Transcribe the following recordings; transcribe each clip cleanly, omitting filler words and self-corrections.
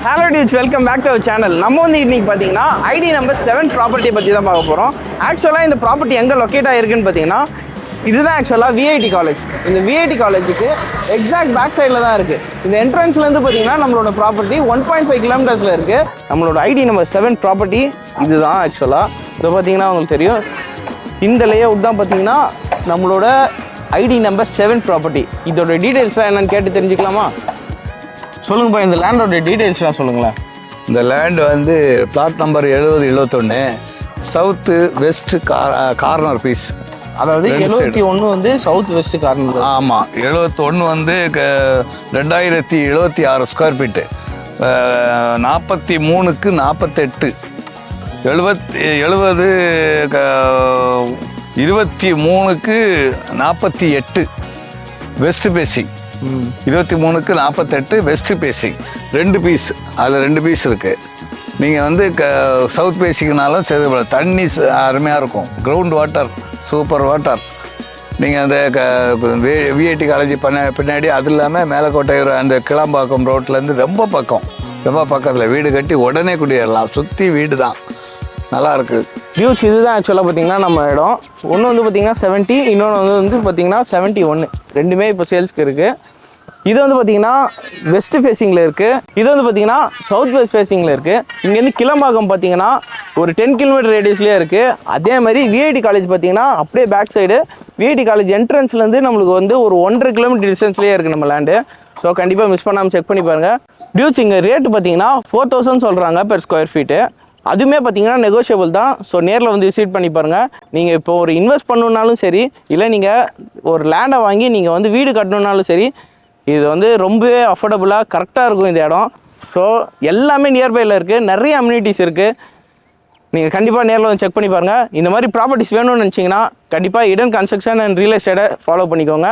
Hello dudes, welcome back to our channel. நம்ம வந்து இன்னைக்கு பாத்தீங்கன்னா ஐடி நம்பர் 7 ப்ராப்பர்ட்டி பத்தி தான் பார்க்க போறோம். ஆக்சுவலா இந்த ப்ராப்பர்ட்டி எங்க லொகேட் ஆயிருக்குன்னு பாத்தீங்கன்னா இதுதான் ஆக்சுவலா விஐடி காலேஜ். இந்த விஐடி காலேஜுக்கு எக்ஸாக்ட் பேக் சைடில் தான் இருக்குது. இந்த என்ட்ரன்ஸ்லேருந்து பார்த்தீங்கன்னா நம்மளோட ப்ராப்பர்ட்டி 1.5 கிலோமீட்டர்ஸில் இருக்குது. நம்மளோட ஐடி நம்பர் 7 ப்ராப்பர்ட்டி இதுதான் ஆக்சுவலாக. இதை பார்த்தீங்கன்னா உங்களுக்கு தெரியும், இந்த லேஅவுட் தான் பார்த்தீங்கன்னா நம்மளோட ஐடி நம்பர் 7 ப்ராப்பர்ட்டி. இதோட டீட்டெயில்ஸ்லாம் என்னென்னு கேட்டு தெரிஞ்சுக்கலாமா? சொல்லுங்கப்பா, இந்த லேண்டோட டீட்டெயில்ஸ்லாம் சொல்லுங்களேன். இந்த லேண்ட் வந்து plot number 70-71 south west corner piece. அதாவது 71 வந்து சவுத் வெஸ்ட் கார்னர். ஆமாம், 71 வந்து 2076 ஸ்கொயர் ஃபீட்டு, 43க்கு 48, 70 23க்கு 48 வெஸ்ட் பேசிங், 23க்கு 48 வெஸ்ட் பேசிங். 2 பீஸ், அதில் 2 பீஸ் இருக்குது. நீங்கள் வந்து சவுத் பேசிங்னாலும் சரி, தண்ணி அருமையாக இருக்கும், கிரவுண்ட் வாட்டர், சூப்பர் வாட்டர். நீங்கள் அந்த விஐடி காலேஜ் பின்னாடி, அது இல்லாமல் மேலக்கோட்டை அந்த கிளாம்பாக்கம் ரோட்லேருந்து ரொம்ப பக்கத்தில் வீடு கட்டி உடனே குடியேறலாம். சுற்றி வீடு தான், நல்லா இருக்குது. வியூஸ் இதுதான் ஆக்சுவலாக பார்த்தீங்கன்னா நம்ம இடம். ஒன்று வந்து பார்த்தீங்கன்னா 70, இன்னொன்று வந்து பார்த்தீங்கன்னா 71. ரெண்டுமே இப்போ சேல்ஸ்க்கு இருக்குது. இது வந்து பார்த்தீங்கன்னா வெஸ்ட் ஃபேஸிங்கில் இருக்குது, இது வந்து பார்த்தீங்கன்னா சவுத் வெஸ்ட் ஃபேஸிங்கில் இருக்குது. இங்கேருந்து கிளம்பாக்கம் பார்த்தீங்கன்னா ஒரு 10 கிலோமீட்டர் ரேடியஸ்லேயே இருக்குது. அதே மாதிரி விஐடி காலேஜ் பார்த்தீங்கன்னா அப்படியே பேக் சைடு விஐடி காலேஜ் என்ட்ரன்ஸ்லேருந்து நம்மளுக்கு வந்து ஒரு 1.5 கிலோமீட்டர் டிஸ்டன்ஸ்லேயே இருக்குது நம்ம லேண்டு. ஸோ கண்டிப்பாக மிஸ் பண்ணாமல் செக் பண்ணி பாருங்கள். டியூஸ் இங்கே ரேட்டு பார்த்தீங்கன்னா 4000 சொல்கிறாங்க பெர் ஸ்கொயர் ஃபீட்டு. அதுவுமே பார்த்தீங்கன்னா நெகோஷியபிள் தான். ஸோ நேரில் வந்து விசிட் பண்ணி பாருங்கள். நீங்கள் இப்போ ஒரு இன்வெஸ்ட் பண்ணணுன்னாலும் சரி, இல்லை நீங்கள் ஒரு லேண்டை வாங்கி நீங்கள் வந்து வீடு கட்டணுன்னாலும் சரி, இது வந்து ரொம்பவே அஃபோர்டபுளாக கரெக்டாக இருக்கும் இந்த இடம். ஸோ எல்லாமே நியர்பையில் இருக்குது, நிறைய அம்யூனிட்டிஸ் இருக்குது. நீங்கள் கண்டிப்பாக நேரில் வந்து செக் பண்ணி பாருங்கள். இந்த மாதிரி ப்ராப்பர்ட்டிஸ் வேணும்னு நினச்சிங்கன்னா கண்டிப்பாக இடன் கன்ஸ்ட்ரக்ஷன் அண்ட் ரியல் எஸ்டேட்டை ஃபாலோ பண்ணிக்கோங்க.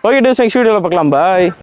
ஓகே டியூஸ், நெக்ஸ்ட் வீடியோவில் பார்க்கலாம். பாய்.